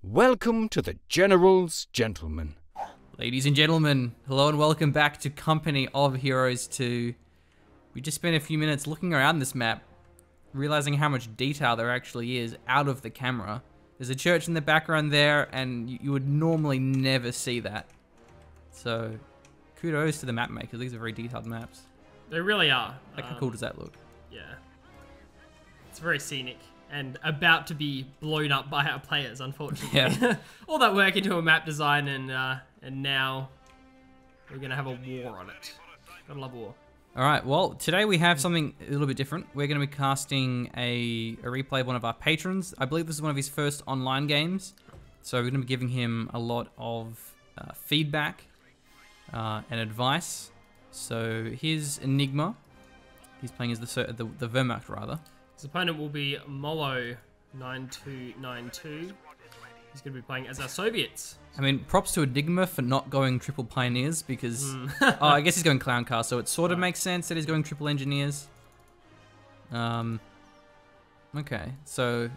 Welcome to the General's Gentlemen. Ladies and gentlemen, hello and welcome back to Company of Heroes 2. We just spent a few minutes looking around this map, realizing how much detail there actually is out of the camera. There's a church in the background there, and you would normally never see that. So, kudos to the map makers. These are very detailed maps. They really are. Like, how cool does that look? Yeah. It's very scenic and about to be blown up by our players, unfortunately. Yeah. All that work into a map design and now we're going to have a war on it. Gotta love war. Alright, well, today we have something a little bit different. We're going to be casting a replay of one of our patrons. I believe this is one of his first online games. So we're going to be giving him a lot of feedback and advice. So here's Enigma. He's playing as the Wehrmacht, rather. His opponent will be Molo9292. He's going to be playing as our Soviets. I mean, props to Enigma for not going triple pioneers because... oh, I guess he's going clown car, so it sort of makes sense that he's going triple engineers. Okay, so...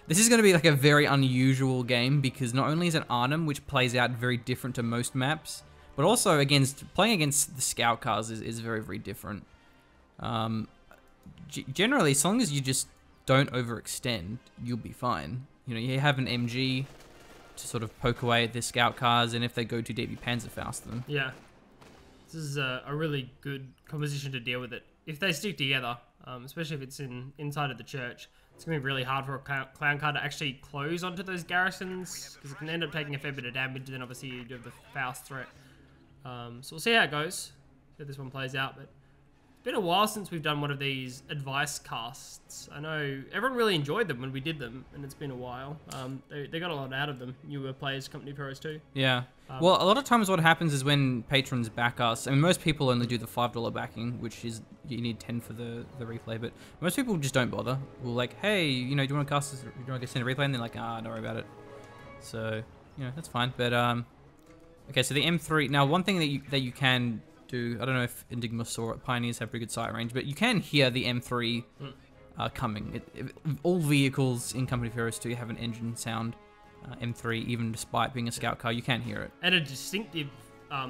this is going to be like a very unusual game because not only is it Arnhem, which plays out very different to most maps, but also playing against the scout cars is very, very different. Generally, as long as you just don't overextend, you'll be fine. You know, you have an MG to sort of poke away at the scout cars, and if they go too deep, you Panzerfaust them. Yeah. This is a really good composition to deal with it. If they stick together, especially if it's inside of the church, it's going to be really hard for a clown car to actually close onto those garrisons, because it can end up taking a fair bit of damage, and then obviously you do have the Faust threat. So we'll see how it goes, see how this one plays out, but it's been a while since we've done one of these advice casts. I know everyone really enjoyed them when we did them, and it's been a while. They got a lot out of them, newer players, Company of Heroes 2. Yeah. Well, a lot of times what happens is when patrons back us, I mean, most people only do the $5 backing, which is, you need 10 for the replay, but most people just don't bother. We're like, hey, you know, do you want to cast this, do you want to send a replay? And they're like, don't worry about it. So, you know, that's fine. But, okay, so the M3, now one thing that you can do, I don't know if Enigma saw it, Pioneers have pretty good sight range, but you can hear the M3 coming. All vehicles in Company of Heroes 2 have an engine sound. M3, even despite being a scout car, you can hear it. And a distinctive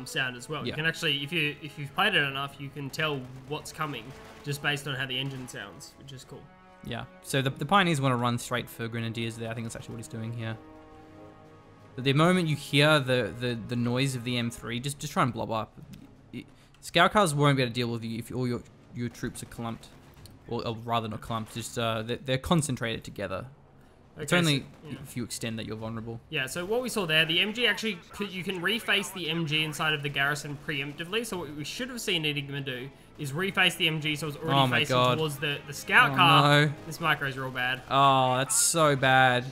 sound as well. Yeah. You can actually, if you've played it enough, you can tell what's coming just based on how the engine sounds, which is cool. Yeah, so the Pioneers want to run straight for Grenadiers there. I think that's actually what he's doing here. But the moment you hear the noise of the M3, just try and blob up. Scout cars won't be able to deal with you if all your troops are clumped. Or rather not clumped, just they're concentrated together. Okay, it's only if you extend that you're vulnerable. Yeah, so what we saw there, the MG actually, you can reface the MG inside of the garrison preemptively. So what we should have seen Enigma do is reface the MG so it's already facing towards the scout car. No. This micro is real bad. Oh, that's so bad.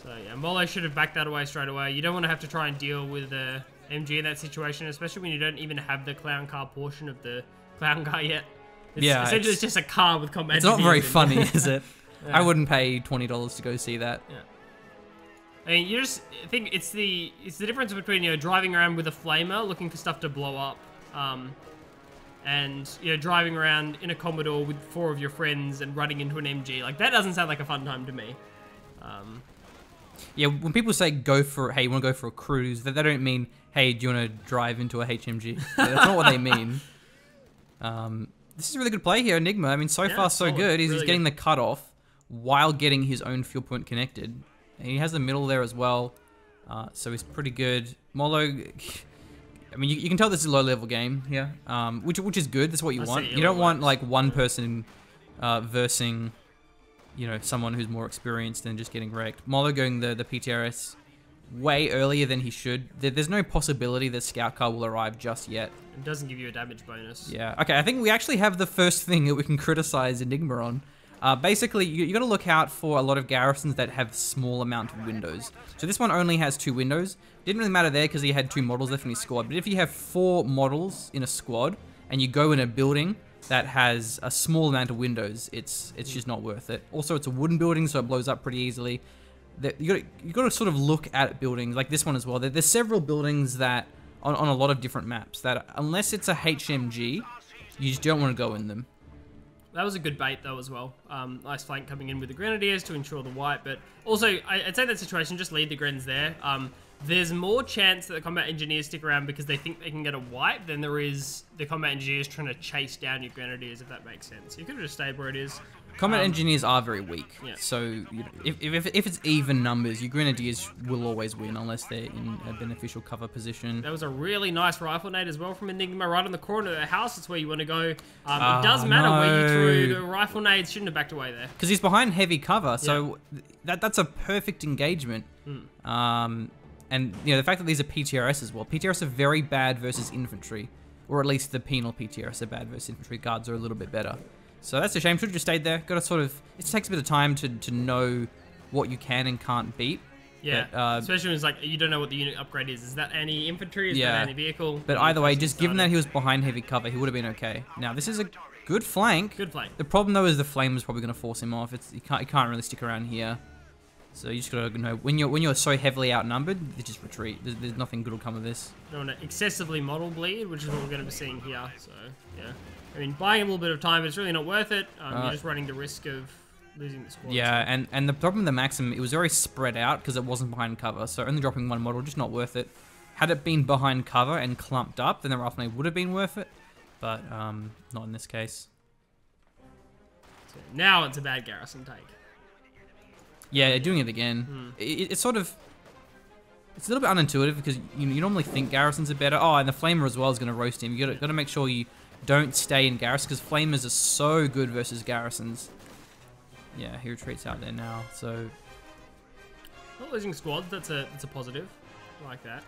So yeah, Molo should have backed that away straight away. You don't want to have to try and deal with the MG in that situation, especially when you don't even have the clown car portion of the clown car yet. Essentially it's just a car with combat. It's not very funny, is it? Yeah. I wouldn't pay $20 to go see that. Yeah. I mean, you just think it's the difference between, you know, driving around with a flamer looking for stuff to blow up, and, you know, driving around in a Commodore with 4 of your friends and running into an MG. Like, that doesn't sound like a fun time to me. Yeah, when people say hey, you want to go for a cruise, they don't mean, hey, do you want to drive into a HMG? That's not what they mean. This is a really good play here, Enigma. I mean, so far so good. He's getting the cutoff while getting his own fuel point connected. And he has the middle there as well, so he's pretty good. Molo, I mean, you can tell this is a low-level game here, which is good. That's what you want. You don't want like one person versing, you know, someone who's more experienced and just getting wrecked. Molo going the PTRS way earlier than he should. There's no possibility that Scout Car will arrive just yet. It doesn't give you a damage bonus. Yeah. Okay, I think we actually have the first thing that we can criticize Enigma on. Basically, you got to look out for a lot of garrisons that have small amount of windows. So this one only has 2 windows. Didn't really matter there because he had 2 models left in his squad. But if you have 4 models in a squad and you go in a building that has a small amount of windows, it's just not worth it. Also, it's a wooden building, so it blows up pretty easily. You got to sort of look at buildings like this one as well. There's several buildings that on a lot of different maps that unless it's a HMG, you just don't want to go in them. That was a good bait though as well. Nice flank coming in with the Grenadiers to ensure the wipe, but also I'd say in that situation just leave the Grens there. There's more chance that the combat engineers stick around because they think they can get a wipe than there is the combat engineers trying to chase down your Grenadiers, if that makes sense. You could have just stayed where it is. Combat engineers are very weak, Yeah. so you know, if it's even numbers, your Grenadiers will always win unless they're in a beneficial cover position. That was a really nice rifle nade as well from Enigma, right on the corner of the house. That's where you want to go. It does matter where you threw the rifle nades. Shouldn't have backed away there. Because he's behind heavy cover, so that's a perfect engagement. And you know the fact that these are PTRS as well. PTRS are very bad versus infantry, or at least the penal PTRS are bad versus infantry. Guards are a little bit better. So that's a shame. Should have just stayed there. Got to sort of. It takes a bit of time to know what you can and can't beat. Yeah, but, especially when it's like you don't know what the unit upgrade is. Is that anti-infantry? Is that anti-vehicle? But either way, just given that he was behind heavy cover, he would have been okay. Now this is a good flank. Good flank. The problem though is the flame is probably going to force him off. You can't really stick around here. So you just gotta know when you're so heavily outnumbered, you just retreat. There's nothing good will come of this. You don't want to excessively model bleed, which is what we're going to be seeing here. So yeah, I mean, buying a little bit of time, it's really not worth it. You're just running the risk of losing the squad. Yeah, and the problem with the Maxim, it was very spread out because it wasn't behind cover. So only dropping one model, just not worth it. Had it been behind cover and clumped up, then the rifle nade would have been worth it. But not in this case. So now it's a bad garrison take. Yeah, they're doing it again. It's sort of... It's a little bit unintuitive because you normally think garrisons are better. Oh, and the Flamer as well is going to roast him. You got to make sure you don't stay in garrison because Flamers are so good versus garrisons. Yeah, he retreats out there now, so... Not losing squads, that's a positive. I like that.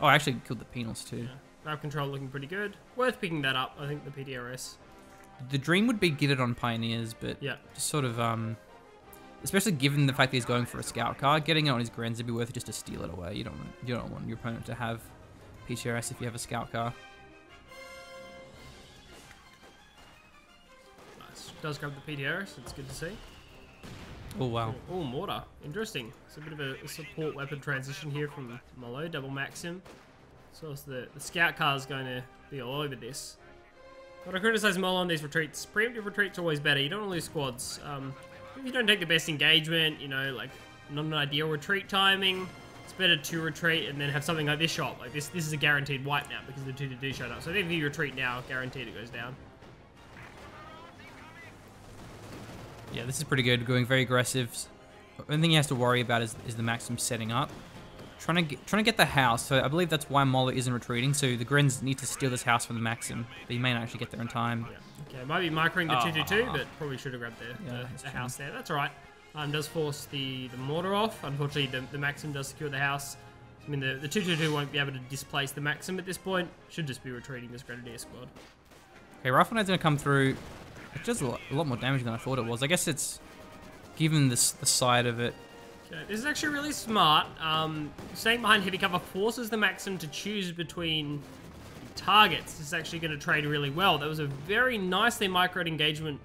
Oh, I actually killed the penals too. Yeah. Grab control looking pretty good. Worth picking that up, I think, the PDRS. The dream would be get it on Pioneers, but yeah, just sort of... Especially given the fact that he's going for a scout car, getting it on his Grens would be worth it just to steal it away. You don't want your opponent to have PTRS if you have a scout car. Nice. Does grab the PTRS. It's good to see. Oh wow. Oh, mortar. Interesting. It's a bit of a support weapon transition here from Molo, double Maxim. So the scout car is going to be all over this. But I criticize Molo on these retreats. Preemptive retreats are always better. You don't want to lose squads. If you don't take the best engagement, you know, like not an ideal retreat timing, it's better to retreat and then have something like this shot. Like this is a guaranteed wipe now because the 2-2 showed up. So if you retreat now, guaranteed it goes down. Yeah, this is pretty good. Going very aggressive. The only thing he has to worry about is the Maxim setting up. Trying to get the house. So I believe that's why Molo isn't retreating. So the Grens need to steal this house from the Maxim. But he may not actually get there in time. Yeah. Okay, might be microing the 2-2-2, but probably should have grabbed the house there. That's all right. Does force the mortar off. Unfortunately, the Maxim does secure the house. I mean, the 2-2-2 won't be able to displace the Maxim at this point. Should just be retreating this Grenadier squad. Okay, Rifle Nade's going to come through. It does a lot more damage than I thought it was. I guess it's given the side of it. Okay, this is actually really smart. Staying behind heavy cover forces the Maxim to choose between targets. This is actually going to trade really well. That was a very nicely microed engagement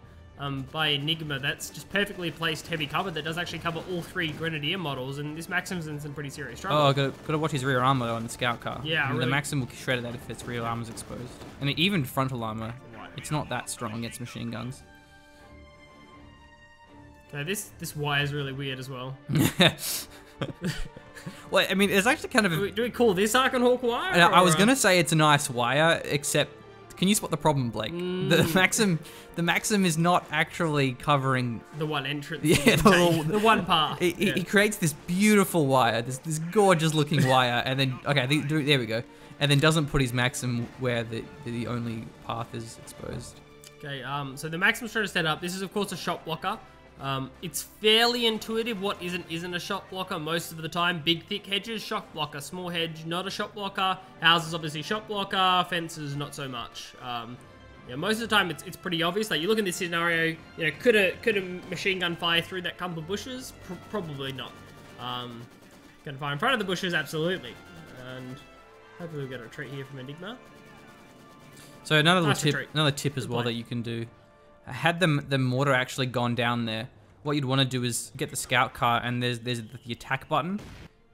by Enigma. That's just perfectly placed heavy cover that does actually cover all 3 Grenadier models, and this Maxim's in some pretty serious trouble. Oh, got to watch his rear armor though on the scout car. Yeah, really. really. The Maxim will shred that if its rear armor's exposed. And even frontal armor, it's not that strong against machine guns. Okay, this wire is really weird as well. Well, I mean, it's actually kind of... Do we call this Archon Hawk wire? I was going to say it's a nice wire, except... Can you spot the problem, Blake? The Maxim is not actually covering... The one entrance. Yeah, the one path. He creates this beautiful wire, this gorgeous looking wire, and then... Okay, there we go. And then doesn't put his Maxim where the only path is exposed. Okay, so the Maxim's trying to set up. This is, of course, a shot blocker. It's fairly intuitive what isn't a shot blocker most of the time. Big, thick hedges, shot blocker. Small hedge, not a shot blocker. Houses, obviously, shot blocker. Fences, not so much. Yeah, most of the time, it's pretty obvious. Like, you look in this scenario, you know, could a machine gun fire through that clump of bushes? Probably not. Gonna fire in front of the bushes? Absolutely. And hopefully we'll get a retreat here from Enigma. So another Nice tip as well that you can do. Had the mortar actually gone down there, what you'd want to do is get the scout car, and there's the attack button.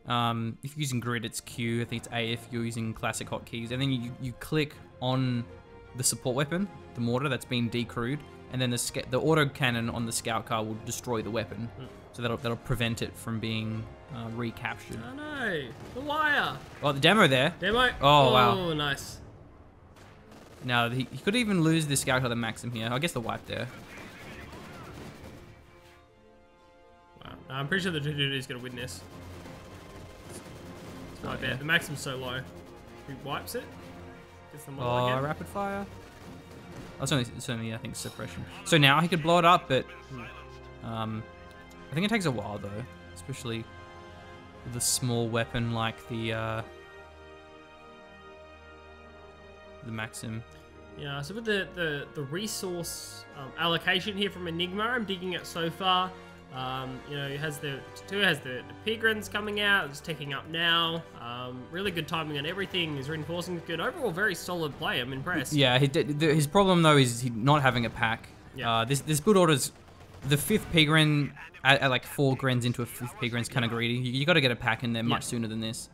If you're using grid, it's Q. I think it's A if you're using classic hotkeys. And then you click on the support weapon, the mortar that's been decrewed, and then the autocannon on the scout car will destroy the weapon. So that'll prevent it from being recaptured. Oh no, the wire. Oh, the demo there. Demo. Oh, wow. Oh, nice. Now, he could even lose the scout car to Maxim here. I guess the wipe there. Wow. I'm pretty sure the 222 is going to win this. It's my bet. The Maxim's so low. He wipes it. Gets the model again. Rapid fire. Oh, it's only, I think, suppression. So now he could blow it up, but I think it takes a while, though. Especially with a small weapon like the Maxim. Yeah, so with the resource allocation here from Enigma, I'm digging it so far. You know, it has the Pigrins coming out, it's ticking up now. Really good timing on everything. His reinforcing is good. Overall, very solid play. I'm impressed. Yeah, his problem though is he not having a pack. Yeah. This build order's the 5th Pigrin at like 4 Grens into a 5th Pigrin's kind of greedy. You got to get a pack in there much sooner than this.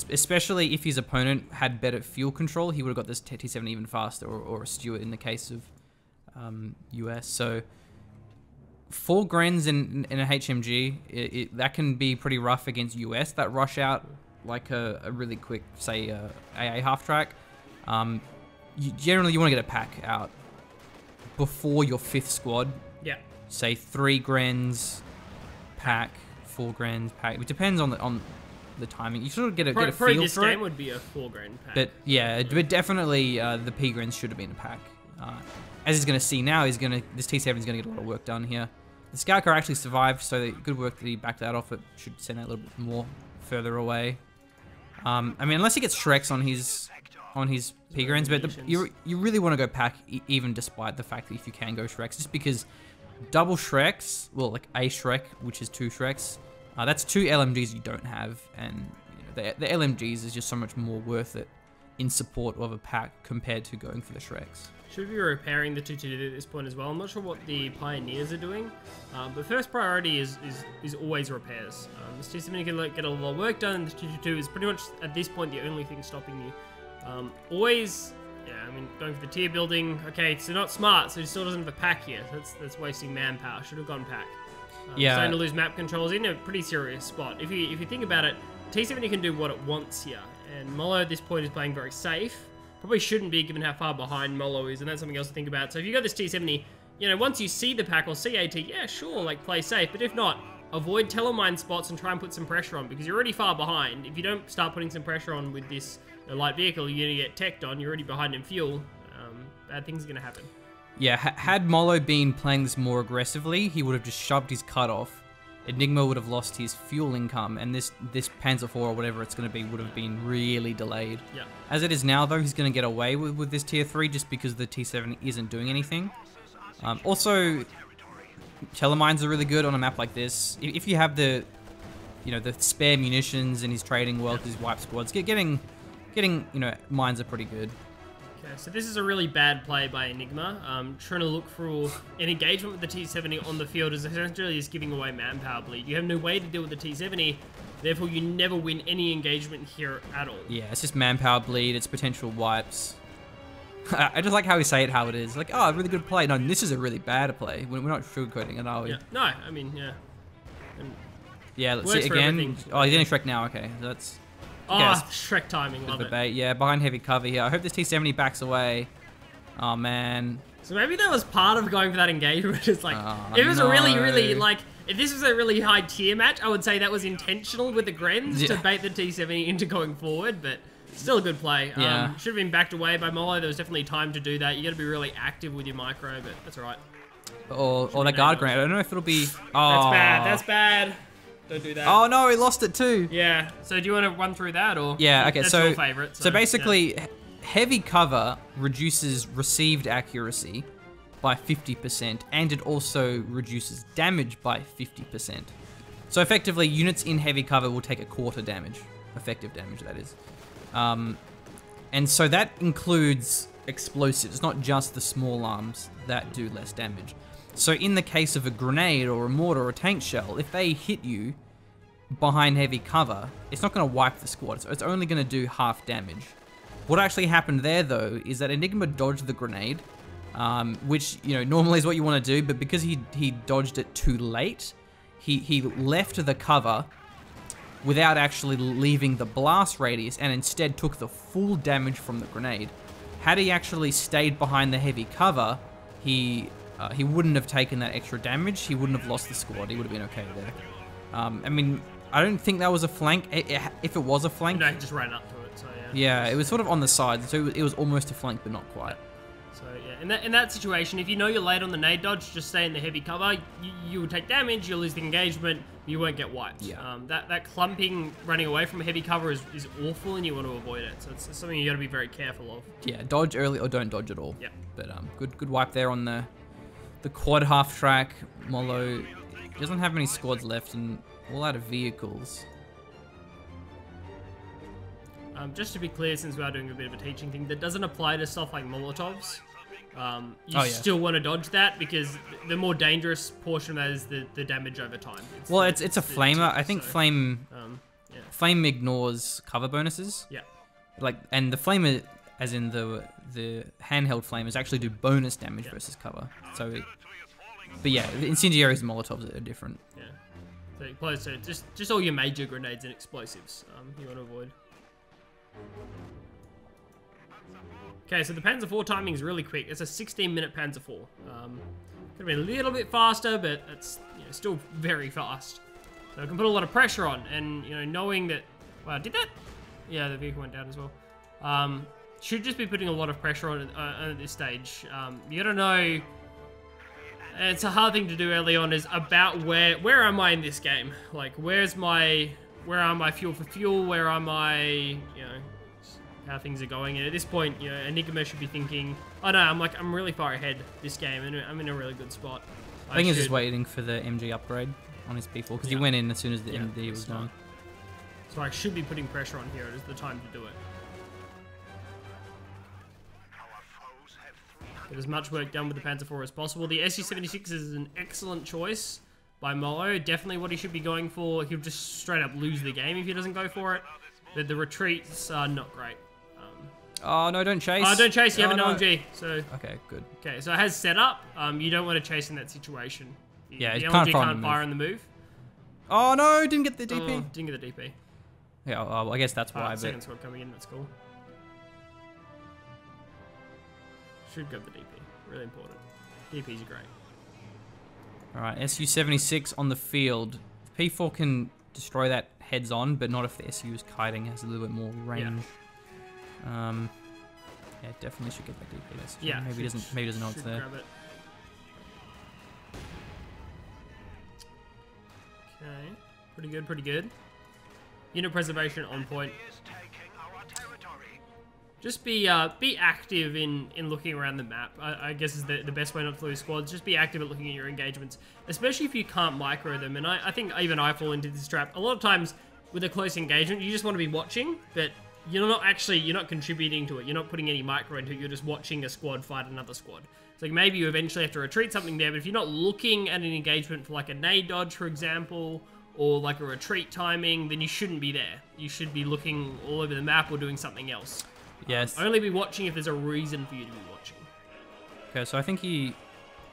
Especially if his opponent had better fuel control, he would have got this T7 even faster, or a Stuart in the case of US. So 4 Grens in a HMG, that can be pretty rough against US that rush out like a really quick, say, AA half track. Generally, you want to get a pack out before your 5th squad. Yeah. Say 3 Grens, pack, 4 Grens, pack. It depends on the timing. You sort of get a feel for this it. game would be a 4 Grand pack. But yeah, but definitely the P-Grens should have been a pack. As he's going to see now, this T7 is going to get a lot of work done here. The Scout Car actually survived, so good work that he backed that off. It should send that a little bit more further away. I mean, unless he gets Shreks on his P-Grens, but you really want to go pack even despite the fact that if you can go Shreks, just because double Shreks, well, like a Shrek, which is 2 Shreks, that's 2 LMGs you don't have, and you know, the LMGs is just so much more worth it in support of a pack compared to going for the Shreks. Should be repairing the 222 at this point as well. I'm not sure what the Pioneers are doing, but first priority is always repairs. This T7 can get a lot of work done, and the 222 is pretty much at this point the only thing stopping you. Always, yeah, I mean, going for the tier building. Okay, so not smart, so he still doesn't have a pack here. That's wasting manpower. Should have gone pack. Yeah, starting to lose map controls in a pretty serious spot. If you think about it, T70 can do what it wants here, and Molo at this point is playing very safe. Probably shouldn't be given how far behind Molo is, and that's something else to think about. So if you got this T70, you know, once you see the pack or see AT, yeah, sure, like play safe. But if not, avoid telemine spots and try and put some pressure on, because you're already far behind. If you don't start putting some pressure on with this light vehicle, you're gonna get teched on. You're already behind in fuel. Bad things are gonna happen. Yeah, had Molo been playing this more aggressively, he would have just shoved his cut off. Enigma would have lost his fuel income, and this Panzer IV or whatever it's going to be would have been really delayed. Yeah. As it is now, though, he's going to get away with this tier 3 just because the T7 isn't doing anything. Also, telemines are really good on a map like this. If you have the spare munitions and he's trading well with his wipe squads, getting mines are pretty good. Okay, so this is a really bad play by Enigma. Trying to look for an engagement with the T70 on the field is essentially just giving away manpower bleed. You have no way to deal with the T70, therefore you never win any engagement here at all. Yeah, it's just manpower bleed, it's potential wipes. I just like how we say it how it is. Like, oh, really good play. No, this is a really bad play. We're not sugarcoating it, are we? Yeah. No, I mean, yeah. And yeah, let's see it again. Oh, he's in Shrek now, okay. That's... Oh, Shrek timing, love it. Yeah, behind heavy cover here. I hope this T70 backs away. Oh, man. So maybe that was part of going for that engagement. It's like, if it was a really, like, if this was a really high tier match, I would say that was intentional with the Grens to bait the T70 into going forward, but still a good play. Yeah. Should have been backed away by Molo. There was definitely time to do that. You got to be really active with your micro, but that's all right. Or the guard grenade. I don't know if it'll be... Oh. That's bad. That's bad. Don't do that. Oh no, he lost it too. Yeah. So do you want to run through that or? Yeah. Okay. That's so your favorite. So basically, heavy cover reduces received accuracy by 50%, and it also reduces damage by 50%. So effectively, units in heavy cover will take a quarter damage, effective damage that is. And so that includes explosives, not just the small arms that do less damage. So in the case of a grenade or a mortar or a tank shell, if they hit you behind heavy cover, it's not going to wipe the squad. So it's only going to do half damage. What actually happened there, though, is that Enigma dodged the grenade, which, you know, normally is what you want to do, but because he dodged it too late, he left the cover without actually leaving the blast radius and instead took the full damage from the grenade. Had he actually stayed behind the heavy cover, he wouldn't have taken that extra damage. He wouldn't have lost the squad. He would have been okay there. I mean, I don't think that was a flank. If it was a flank... No, he just ran up to it, so yeah. Yeah, it was sort of on the side, so it was almost a flank, but not quite. So yeah, in that situation, if you know you're late on the nade dodge, just stay in the heavy cover. You will take damage, you'll lose the engagement, you won't get wiped. Yeah. That clumping, running away from a heavy cover is awful, and you want to avoid it. So it's something you got to be very careful of. Yeah, dodge early or don't dodge at all. Yeah. But good wipe there on the quad half track. Molo doesn't have many squads left and all out of vehicles. Just to be clear, since we are doing a bit of a teaching thing, that doesn't apply to stuff like Molotovs. You still want to dodge that because the more dangerous portion of that is the damage over time. It's a flamer. I think flame ignores cover bonuses. Yeah. And the flamer, as in the handheld flamers, actually do bonus damage versus cover. But yeah, the incendiaries and Molotovs are different. Yeah. So just all your major grenades and explosives you want to avoid. Okay, so the Panzer IV timing is really quick. It's a 16-minute Panzer IV. Could be a little bit faster, but it's still very fast. So it can put a lot of pressure on, and knowing that. Wow, did that? Yeah, the vehicle went down as well. Should just be putting a lot of pressure on at this stage. You gotta know. It's a hard thing to do early on. Is about where am I in this game? Like, where are my fuel for fuel? Where are my how things are going, and at this point, Enigma should be thinking, oh no, I'm really far ahead this game, and I'm in a really good spot. I think he's just waiting for the MG upgrade on his P4 because he went in as soon as the MD was done. So I should be putting pressure on here. It is the time to do it. Get as much work done with the Panzer IV as possible. The SU-76 is an excellent choice by Molo. Definitely what he should be going for. He'll just straight up lose the game if he doesn't go for it. The retreats are not great. Oh no, don't chase. Oh, don't chase, you have an LMG. So okay, good. Okay, so it has set up. You don't want to chase in that situation. Yeah, the you LMG can't can't fire on the move. Oh no, didn't get the DP. Oh, didn't get the DP. Yeah, well, I guess that's why. Second squad coming in, that's cool. Should go the DP. Really important. DPs are great. Alright, SU-76 on the field. P4 can destroy that heads on, but not if the SU is kiting, has a little bit more range. Yeah, definitely should get that DP. Yeah, maybe doesn't know it's there. Grab it. Okay, pretty good. Unit preservation on point. Just be active in looking around the map. I guess is the best way not to lose squads. Just be active at looking at your engagements, especially if you can't micro them. And I think even I fall into this trap. A lot of times with a close engagement, you just want to be watching, but you're not contributing to it. You're not putting any micro into it. You're just watching a squad fight another squad. So maybe you eventually have to retreat something there, but if you're not looking at an engagement for like a nade dodge, for example, or like a retreat timing, then you shouldn't be there. You should be looking all over the map or doing something else. Yes. Only be watching if there's a reason for you to be watching. Okay, so I think he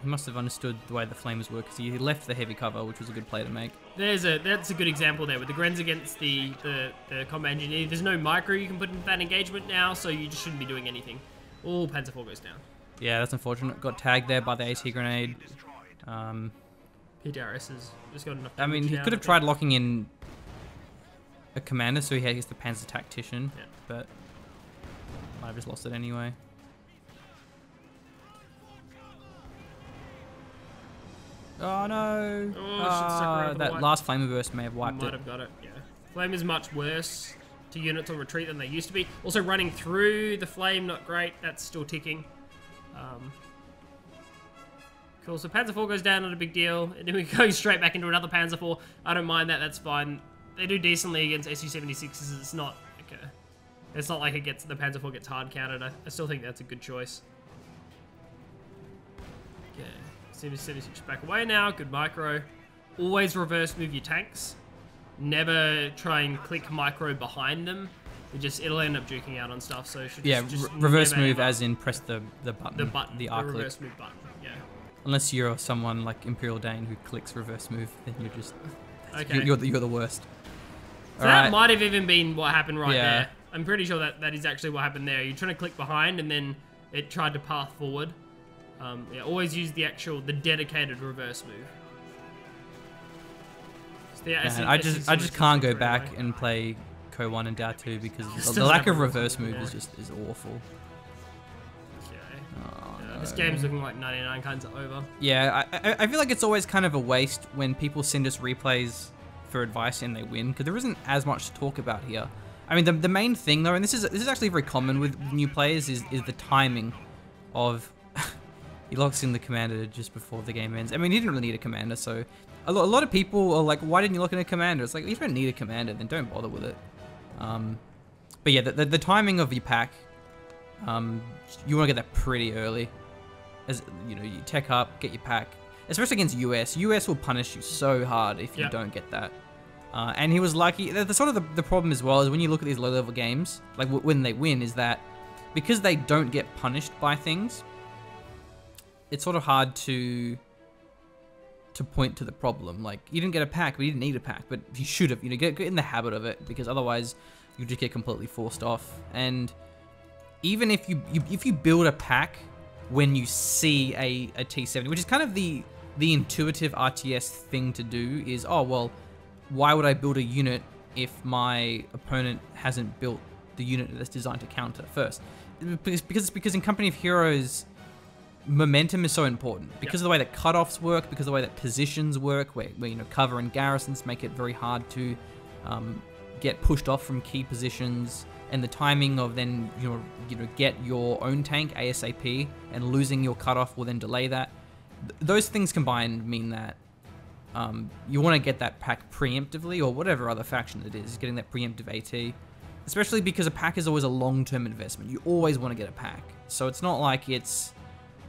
must have understood the way the flamers work because he left the heavy cover, which was a good play to make. That's a good example there with the Grens against the combat engineer. There's no micro you can put into that engagement now, so you just shouldn't be doing anything. Oh, Panzer IV goes down. Yeah, that's unfortunate. Got tagged there by the AT grenade. PTRS has just got enough. I mean, he could have tried locking in a commander, so he has the Panzer Tactician, but might have just lost it anyway. Oh no! Oh, that last flamer burst may have wiped it. Might have got it, yeah. Flame is much worse to units on retreat than they used to be. Also running through the flame, not great. That's still ticking. Cool, so Panzer IV goes down, not a big deal. And then we go straight back into another Panzer IV. I don't mind that, that's fine. They do decently against SU-76s. It's not okay. It's not like the Panzer IV gets hard counted. I still think that's a good choice. Okay, SU-76 back away now. Good micro. Always reverse move your tanks. Never try and click micro behind them. it'll end up juking out on stuff. So it should Yeah, just reverse never move aim up. as in press the button. The R click. reverse move button. Yeah. Unless you're someone like Imperial Dane who clicks reverse move, then you're just Okay. you're the worst. So that might have even been what happened right Yeah. there. I'm pretty sure that is actually what happened there. You're trying to click behind and then it tried to path forward. Yeah, always use the dedicated reverse move. Man, I just can't go back and play CoH2 and DAO2 because the lack of reverse move is awful. Yeah, this game's looking like 99 kinds of over. Yeah, I feel like it's always kind of a waste when people send us replays for advice and they win, because there isn't as much to talk about here. I mean, the main thing though, and this is actually very common with new players, is the timing of... He locks in the commander just before the game ends. I mean, he didn't really need a commander, so... A lot of people are like, why didn't you lock in a commander? It's like, if you don't need a commander, then don't bother with it. But yeah, the timing of your pack, you want to get that pretty early. As you know, you tech up, get your pack. Especially against US. US will punish you so hard if you don't get that. And he was lucky. The sort of the problem as well is when you look at these low-level games, like when they win, is that because they don't get punished by things, it's sort of hard to point to the problem. Like, you didn't get a pack, but you didn't need a pack, but you should have. You know, get in the habit of it, because otherwise you just get completely forced off. And even if you build a pack when you see a T70, which is kind of the intuitive RTS thing to do, is, oh well, why would I build a unit if my opponent hasn't built the unit that's designed to counter first? Because in Company of Heroes, momentum is so important because of the way that cutoffs work, because of the way that positions work, where you know, cover and garrisons make it very hard to get pushed off from key positions, and the timing of then you know get your own tank ASAP, and losing your cutoff will then delay that. Those things combined mean that you want to get that pack preemptively, or whatever other faction it is, getting that preemptive AT. Especially because a pack is always a long-term investment. You always want to get a pack. So it's not like it's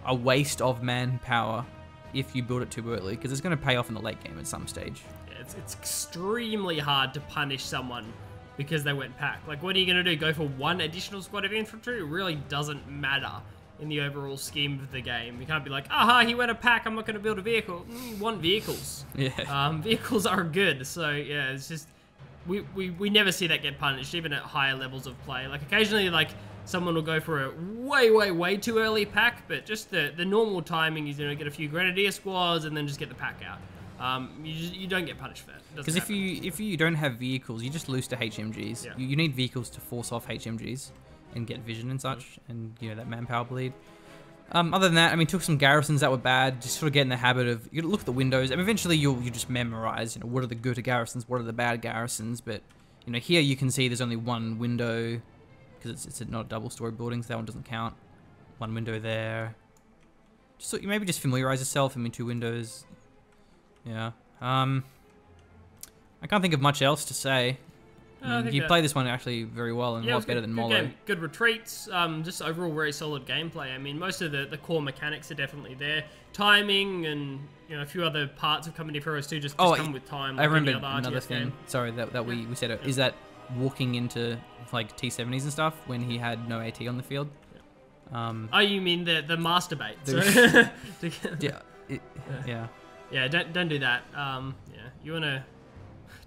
a waste of manpower if you build it too early, because it's going to pay off in the late game at some stage. Yeah, it's extremely hard to punish someone because they went pack. Like, what are you going to do? Go for one additional squad of infantry? It really doesn't matter in the overall scheme of the game. You can't be like, aha, he went a pack, I'm not going to build a vehicle. You want vehicles. Yeah. Vehicles are good. So, yeah, it's just... We never see that get punished, even at higher levels of play. Like, occasionally, like, someone will go for a way too early pack, but just the normal timing is, you know, get a few Grenadier squads and then just get the pack out. You don't get punished for that. Because if you don't have vehicles, you just lose to HMGs. Yeah. You need vehicles to force off HMGs and get vision and such, and, you know, that manpower bleed. Other than that, I mean, took some garrisons that were bad, just sort of get in the habit of, you look at the windows, and eventually you just memorize, you know, what are the good garrisons, what are the bad garrisons, but, you know, here you can see there's only one window, because it's not a double-story building, so that one doesn't count. One window there. Just so you maybe just familiarize yourself. I mean, two windows. Yeah. I can't think of much else to say. You play this one actually very well, and a lot better than Molo. Good retreats, just overall very solid gameplay. I mean, most of the core mechanics are definitely there. Timing and, you know, a few other parts of Company of Heroes 2 just come with time. Like I remember another thing. Sorry, that we said it. Is that walking into like T70s and stuff when he had no AT on the field. Oh, you mean the master bait? Yeah, don't do that. Yeah, you wanna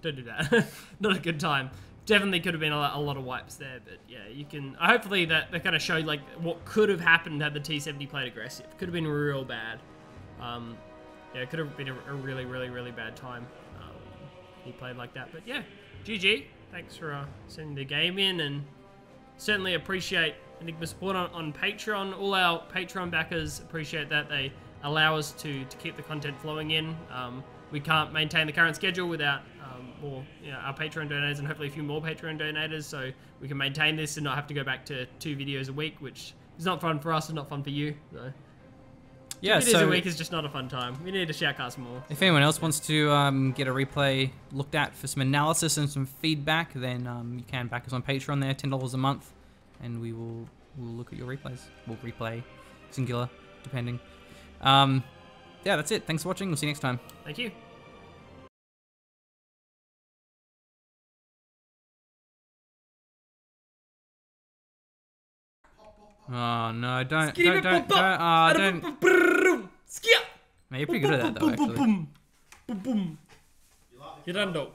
don't do that. Not a good time. Definitely could have been a lot of wipes there, but yeah, you can. Hopefully that kind of showed like what could have happened had the T70 played aggressive. Could have been real bad. Yeah, it could have been a really bad time. He played like that, but yeah, GG. Thanks for sending the game in, and certainly appreciate Enigma support on Patreon. All our Patreon backers appreciate that. They allow us to keep the content flowing in. We can't maintain the current schedule without more, you know, our Patreon donators, and hopefully a few more Patreon donators, so we can maintain this and not have to go back to 2 videos a week, which is not fun for us and not fun for you. So yeah, 2 videos a week is just not a fun time. We need to shoutcast more. If anyone else wants to get a replay looked at for some analysis and some feedback, then you can back us on Patreon there, $10 a month, and we'll look at your replays. We'll replay, singular, depending. Yeah, that's it. Thanks for watching. We'll see you next time. Thank you. Oh no, don't. Skia. Man, you're pretty good at that though, actually. You're done, dog.